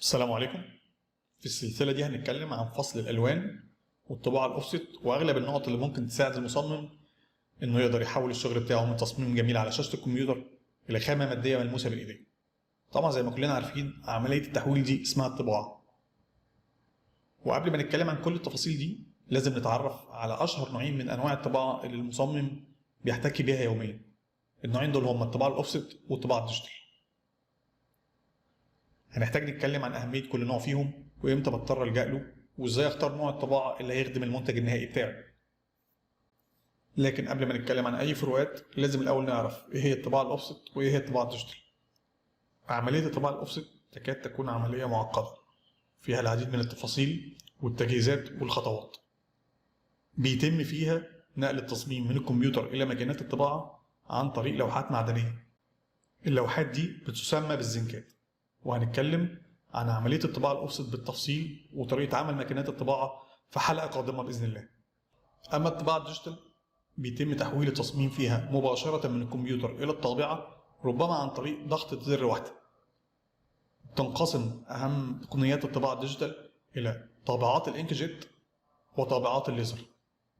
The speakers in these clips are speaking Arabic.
السلام عليكم. في السلسلة دي هنتكلم عن فصل الألوان والطباعة الأوفست وأغلب النقط اللي ممكن تساعد المصمم إنه يقدر يحول الشغل بتاعه من تصميم جميل على شاشة الكمبيوتر إلى خامة مادية ملموسة بالإيدين. طبعا زي ما كلنا عارفين عملية التحويل دي اسمها الطباعة. وقبل ما نتكلم عن كل التفاصيل دي لازم نتعرف على أشهر نوعين من أنواع الطباعة اللي المصمم بيحتك بيها يوميا. النوعين دول هما الطباعة الأوفست والطباعة الديجيتال. هنحتاج نتكلم عن أهمية كل نوع فيهم وإمتى بضطر ألجأ له وإزاي أختار نوع الطباعة اللي هيخدم المنتج النهائي بتاعي. لكن قبل ما نتكلم عن أي فروقات لازم الأول نعرف إيه هي الطباعة الأوفست وإيه هي الطباعة الديجيتال. عملية الطباعة الأوفست تكاد تكون عملية معقدة فيها العديد من التفاصيل والتجهيزات والخطوات. بيتم فيها نقل التصميم من الكمبيوتر إلى ماكينات الطباعة عن طريق لوحات معدنية. اللوحات دي بتسمى بالزنكات، وهنتكلم عن عملية الطباعة الأوفست بالتفصيل وطريقة عمل ماكينات الطباعة في حلقة قادمة بإذن الله. أما الطباعة الديجيتال بيتم تحويل التصميم فيها مباشرة من الكمبيوتر إلى الطابعة، ربما عن طريق ضغطة زر واحدة. تنقسم أهم تقنيات الطباعة الديجيتال إلى طابعات الإنكجيت وطابعات الليزر.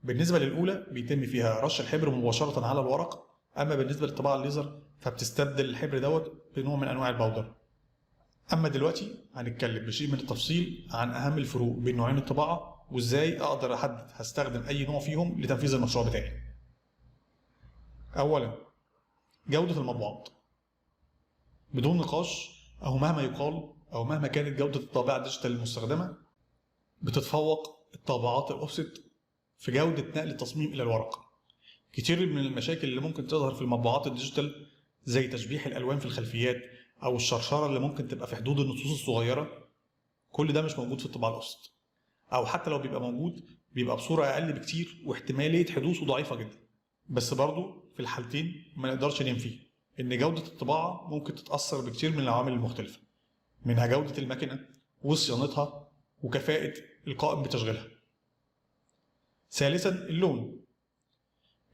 بالنسبة للأولى بيتم فيها رش الحبر مباشرة على الورق، أما بالنسبة للطباعة الليزر فبتستبدل الحبر دوت بنوع من أنواع الباودر. أما دلوقتي هنتكلم بشيء من التفصيل عن أهم الفروق بين نوعين الطباعة وإزاي أقدر أحدد هستخدم أي نوع فيهم لتنفيذ المشروع بتاعي. أولا، جودة المطبوعات. بدون نقاش أو مهما يقال أو مهما كانت جودة الطابعة الديجيتال المستخدمة، بتتفوق الطابعات الأوفست في جودة نقل التصميم إلى الورق. كتير من المشاكل اللي ممكن تظهر في المطبوعات الديجيتال زي تشبيح الألوان في الخلفيات أو الشرشرة اللي ممكن تبقى في حدود النصوص الصغيرة، كل ده مش موجود في الطباعة الأوفست، أو حتى لو بيبقى موجود بيبقى بصورة أقل بكتير واحتمالية حدوثه ضعيفة جدا. بس برضه في الحالتين ما نقدرش ننفي إن جودة الطباعة ممكن تتأثر بكتير من العوامل المختلفة، منها جودة الماكينة وصيانتها وكفاءة القائم بتشغيلها. ثالثا،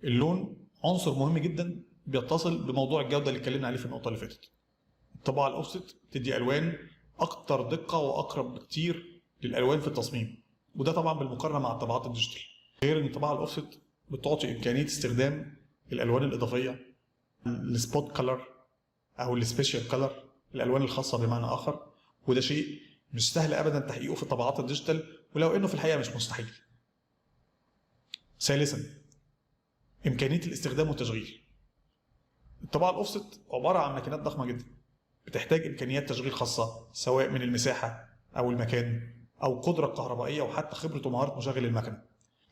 اللون عنصر مهم جدا بيتصل بموضوع الجودة اللي اتكلمنا عليه في النقطة اللي فاتت. الطباعة الأوفست بتدي ألوان أكتر دقة وأقرب بكتير للألوان في التصميم، وده طبعا بالمقارنة مع الطباعات الديجيتال. غير إن الطباعة الأوفست بتعطي إمكانية استخدام الألوان الإضافية، السبوت كلر أو السبيشال كلر، الألوان الخاصة بمعنى آخر، وده شيء مش سهل أبدا تحقيقه في الطباعات الديجيتال، ولو إنه في الحقيقة مش مستحيل. ثالثا، إمكانية الاستخدام والتشغيل. الطباعة الأوفست عبارة عن ماكينات ضخمة جدا بتحتاج إمكانيات تشغيل خاصة، سواء من المساحة أو المكان أو قدرة كهربائية وحتى خبرة ومهارة مشغل المكنة.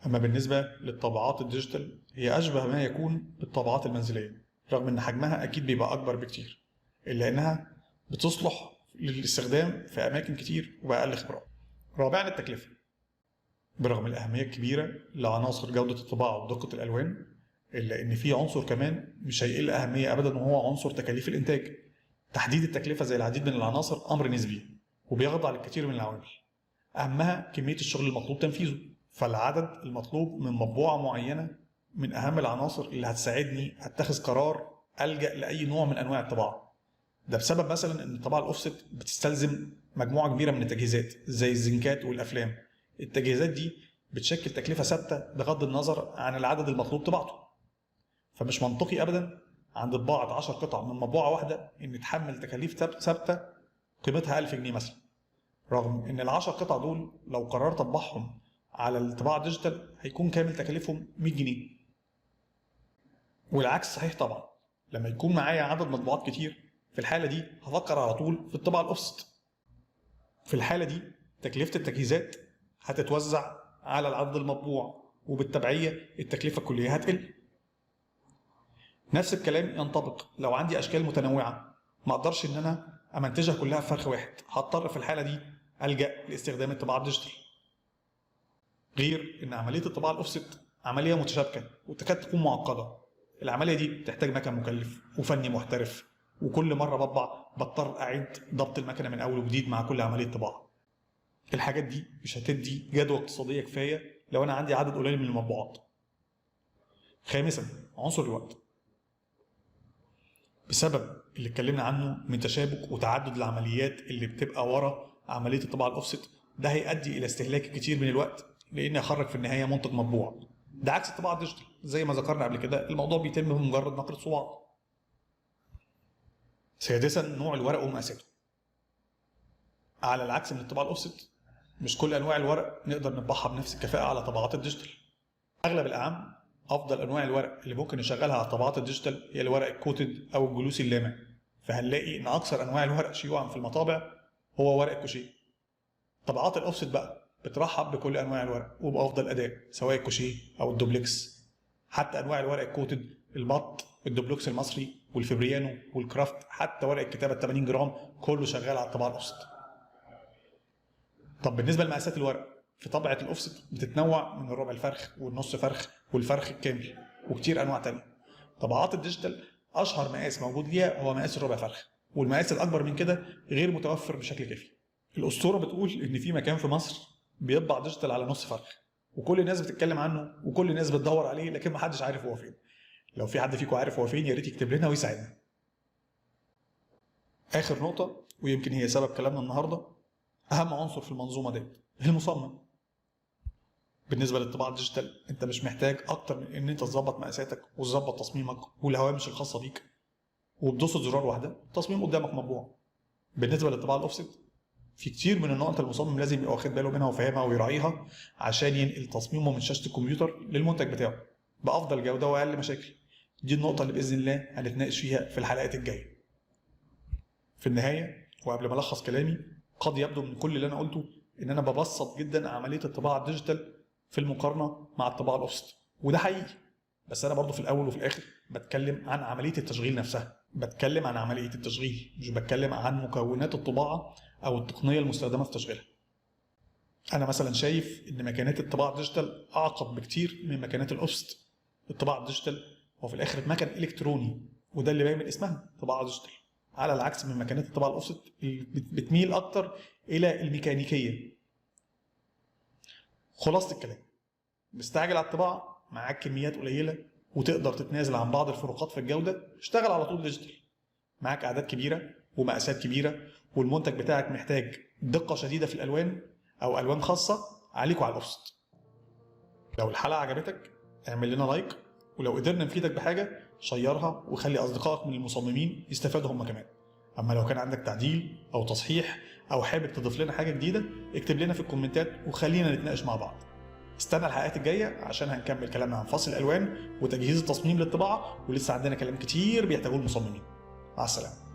أما بالنسبة للطابعات الديجيتال هي أشبه ما يكون بالطابعات المنزلية، رغم إن حجمها أكيد بيبقى أكبر بكتير، إلا إنها بتصلح للاستخدام في أماكن كتير وبأقل خبرات. رابعا، التكلفة. برغم الأهمية الكبيرة لعناصر جودة الطباعة ودقة الألوان، إلا إن في عنصر كمان مش هيقل أهمية أبدا، وهو عنصر تكاليف الإنتاج. تحديد التكلفة زي العديد من العناصر أمر نسبي وبيخضع للكثير من العوامل، أهمها كمية الشغل المطلوب تنفيذه. فالعدد المطلوب من مطبوعة معينة من أهم العناصر اللي هتساعدني أتخذ قرار ألجأ لأي نوع من أنواع الطباعة. ده بسبب مثلا إن الطباعة الأوفست بتستلزم مجموعة كبيرة من التجهيزات زي الزنكات والأفلام. التجهيزات دي بتشكل تكلفة ثابتة بغض النظر عن العدد المطلوب طباعته، فمش منطقي أبدا عند طباعة 10 قطع من مطبوعة واحدة إن تحمل تكاليف ثابتة قيمتها 1000 جنيه مثلا، رغم إن ال10 قطع دول لو قررت أطبعهم على الطباعة الديجيتال هيكون كامل تكاليفهم 100 جنيه. والعكس صحيح طبعا، لما يكون معايا عدد مطبوعات كتير في الحالة دي هفكر على طول في الطباعة الأوفست. في الحالة دي تكلفة التجهيزات هتتوزع على العدد المطبوع، وبالتبعية التكلفة الكلية هتقل. نفس الكلام ينطبق لو عندي أشكال متنوعة ما أقدرش إن أنا أمنتجها كلها في فرخ واحد، هضطر في الحالة دي ألجأ لاستخدام الطباعة الديجيتال. غير إن عملية الطباعة الأوفست عملية متشابكة وتكاد تكون معقدة. العملية دي بتحتاج مكن مكلف وفني محترف، وكل مرة بطبع بضطر أعيد ضبط المكنة من أول وجديد مع كل عملية طباعة. الحاجات دي مش هتدي جدوى اقتصادية كفاية لو أنا عندي عدد قليل من المطبوعات. خامسا، عنصر الوقت. بسبب اللي اتكلمنا عنه من تشابك وتعدد العمليات اللي بتبقى ورا عمليه الطباعه الاوفست ده هيؤدي الى استهلاك كتير من الوقت، لان هيخرج في النهايه منتج مطبوع. ده عكس الطباعه الديجيتال، زي ما ذكرنا قبل كده الموضوع بيتم بمجرد نقل صباع. سادسا، نوع الورق ومقاساته. على العكس من الطباعه الاوفست، مش كل انواع الورق نقدر نطبعها بنفس الكفاءه على طبعات الديجيتال. اغلب الاعم افضل انواع الورق اللي ممكن نشغلها على طبعات الديجيتال هي الورق الكوتد او الجلوسي اللامع. فهنلاقي ان اكثر انواع الورق شيوعا في المطابع هو ورق الكوشيه. طبعات الاوفست بقى بترحب بكل انواع الورق وبافضل اداء، سواء الكوشيه او الدوبلكس. حتى انواع الورق الكوتد، المط، الدوبلوكس المصري والفبريانو والكرافت، حتى ورق الكتابه 80 جرام كله شغال على الطباعه الاوفست. طب بالنسبه لمقاسات الورق، في طبعه الاوفست بتتنوع من الربع الفرخ والنص فرخ والفرخ الكامل وكتير انواع تانية. طبعات الديجيتال اشهر مقاس موجود ليها هو مقاس الربع فرخ، والمقاس الاكبر من كده غير متوفر بشكل كافي. الاسطوره بتقول ان في مكان في مصر بيطبع ديجيتال على نص فرخ، وكل الناس بتتكلم عنه وكل الناس بتدور عليه، لكن محدش عارف هو فين. لو في حد فيكم عارف هو فين يا ريت يكتب لنا ويساعدنا. اخر نقطه ويمكن هي سبب كلامنا النهارده، اهم عنصر في المنظومه ديت المصمم. بالنسبه للطباعه الديجيتال انت مش محتاج اكتر من ان انت تظبط مقاساتك وتظبط تصميمك والهوامش الخاصه بيك، وبدوسه زرار واحده التصميم قدامك مطبوع. بالنسبه للطباعه الاوفست في كتير من النقط المصمم لازم يبقى واخد باله منها وفاهمها ويراعيها عشان ينقل تصميمه من شاشه الكمبيوتر للمنتج بتاعه بافضل جوده واقل مشاكل. دي النقطه اللي باذن الله هنتناقش فيها في الحلقات الجايه. في النهايه وقبل ما الخص كلامي، قد يبدو من كل اللي انا قلته ان انا ببسط جدا عمليه الطباعه الديجيتال في المقارنه مع الطباعه الاوفست، وده حقيقي. بس انا برضو في الاول وفي الاخر بتكلم عن عمليه التشغيل نفسها، بتكلم عن عمليه التشغيل، مش بتكلم عن مكونات الطباعه او التقنيه المستخدمه في تشغيلها. انا مثلا شايف ان مكانات الطباعه الديجيتال اعقد بكتير من مكانات الاوفست. الطباعه الديجيتال هو في الاخر مكن الكتروني، وده اللي باين من اسمها طباعه ديجيتال، على العكس من مكانات الطباعه الاوفست اللي بتميل اكتر الى الميكانيكيه. خلاصه الكلام، مستعجل على الطباعه، معاك كميات قليله وتقدر تتنازل عن بعض الفروقات في الجوده، اشتغل على طول ديجيتال. معاك اعداد كبيره ومقاسات كبيره والمنتج بتاعك محتاج دقه شديده في الالوان او الوان خاصه، عليك وعلى الاوفست. لو الحلقه عجبتك اعمل لنا لايك، ولو قدرنا نفيدك بحاجه شيرها وخلي اصدقائك من المصممين يستفادوا هم كمان. اما لو كان عندك تعديل او تصحيح او حابب تضيف لنا حاجه جديده اكتب لنا في الكومنتات وخلينا نتناقش مع بعض. استنى الحلقات الجايه عشان هنكمل كلامنا عن فصل الالوان وتجهيز التصميم للطباعه، ولسه عندنا كلام كتير بيحتاجوه المصممين. مع السلامه.